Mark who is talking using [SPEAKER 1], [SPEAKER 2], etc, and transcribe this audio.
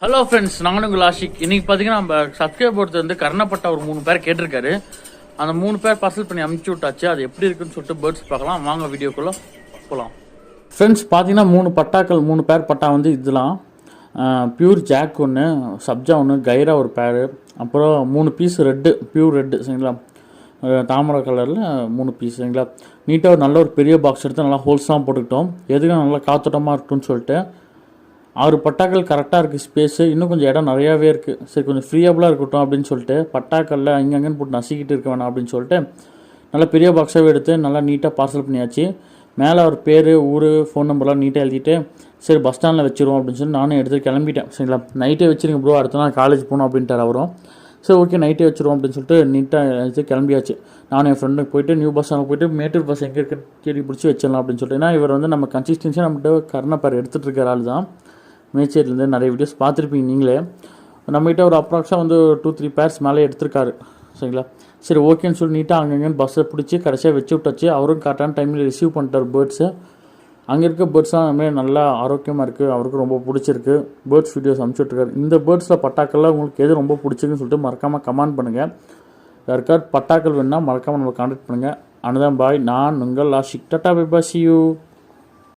[SPEAKER 1] Hello friends, நாங்கள் உங்கள் ஆஷிக். இன்னைக்கு பார்த்தீங்கன்னா நம்ம சப்ஸ்கிரைப் ஒருத்தர் வந்து கர்ணப்பட்ட ஒரு 3 பேர் கேட்டிருக்காரு. அந்த 3 பேர் பார்சல் பண்ணி அமுச்சு விட்டாச்சு. அது எப்படி இருக்குன்னு சொல்லிட்டு பேர்ட்ஸ் பார்க்கலாம். வாங்க வீடியோக்குள்ளே போகலாம். ஃப்ரெண்ட்ஸ் பார்த்தீங்கன்னா 3 பேர் பட்டா வந்து இதெல்லாம் பியூர் ஜாக் ஒன்று, சப்ஜா ஒன்று, கைரா ஒரு பேரு, அப்புறம் 3 பீஸ் ரெட்டு, பியூர் ரெட்டு சரிங்களா, தாமரை கலரில் 3 பீஸ் சரிங்களா. நீட்டாக ஒரு நல்ல ஒரு பெரிய பாக்ஸ் எடுத்து நல்லா ஹோல்ஸாக போட்டுக்கிட்டோம். எதுக்கு நல்லா காத்தோட்டமாக இருக்குன்னு சொல்லிட்டு 6 பட்டாக்கள் கரெக்டாக இருக்குது ஸ்பேஸு. இன்னும் கொஞ்சம் இடம் நிறையாவே இருக்குது. சரி கொஞ்சம் ஃப்ரீயபுளாக இருக்கட்டும் அப்படின்னு சொல்லிட்டு பட்டாக்களில் அங்கங்கன்னு போட்டு நசிக்கிட்டு இருக்க வேணாம் அப்படின்னு சொல்லிட்டு நல்லா பெரிய பாக்ஸாகவே எடுத்து நல்லா நீட்டாக பார்சல் பண்ணியாச்சு. மேலே அவர் பேர், ஊர், ஃபோன் நம்பர்லாம் நீட்டாக எழுதிட்டு சரி பஸ் ஸ்டாண்டில் வச்சுருவோம் அப்படின்னு சொல்லி நானும் எடுத்து கிளம்பிட்டேன் சரிங்களா. நைட்டே வச்சுருங்க ப்ரோ, அடுத்த நாள் காலேஜ் போகணும் அப்படின்ட்டார் அவரும். சரி ஓகே நைட்டே வச்சுருவோம் அப்படின்னு சொல்லிட்டு நீட்டாக எடுத்து கிளம்பியாச்சு. நானும் என் ஃப்ரெண்டுக்கு போய்ட்டு நியூ பஸ் ஸ்டாண்டில் போய்ட்டு மேட்டூர் பஸ் எங்கே இருக்குன்னு தேடி பிடிச்சி வச்சிடலாம் அப்படின்னு சொல்லிட்டு. ஏன்னா இவர் வந்து நம்ம கன்சிஸ்டன்சியாக நம்மகிட்ட கர்ணப்பேர் எடுத்துகிட்டு இருக்கிற ஆள் தான். மேச்சேரிலேருந்து நிறைய வீடியோஸ் பார்த்துருப்பீங்க நீங்களே. நம்மகிட்ட ஒரு அப்ராக்ஸாக வந்து 2-3 பேர்ஸ் மேலே எடுத்திருக்காரு சரிங்களா. சரி ஓகேன்னு சொல்லி நீட்டாக அங்கங்கன்னு பஸ்ஸை பிடிச்சி கடைசியாக வச்சு விட்டாச்சு. அவரும் கரெக்டான டைமில் ரிசீவ் பண்ணிட்டார் பேர்ட்ஸை. அங்கே இருக்க பேர்ட்ஸ்லாம் நம்ம நல்லா ஆரோக்கியமாக இருக்குது, அவருக்கு ரொம்ப பிடிச்சிருக்கு. பேர்ட்ஸ் வீடியோஸ் அனுப்பிச்சுட்ருக்காரு. இந்த பேர்ட்ஸில் பட்டாக்கள்லாம் உங்களுக்கு எது ரொம்ப பிடிச்சிருக்குன்னு சொல்லிட்டு மறக்காமல் கமெண்ட் பண்ணுங்கள். யாருக்காவது பட்டாக்கள் வேணுன்னா மறக்காமல் நம்ம கான்டாக்ட் பண்ணுங்கள். அனதன் பாய், நான் உங்கள் ஆஷிக். டாடா பை பை, see you.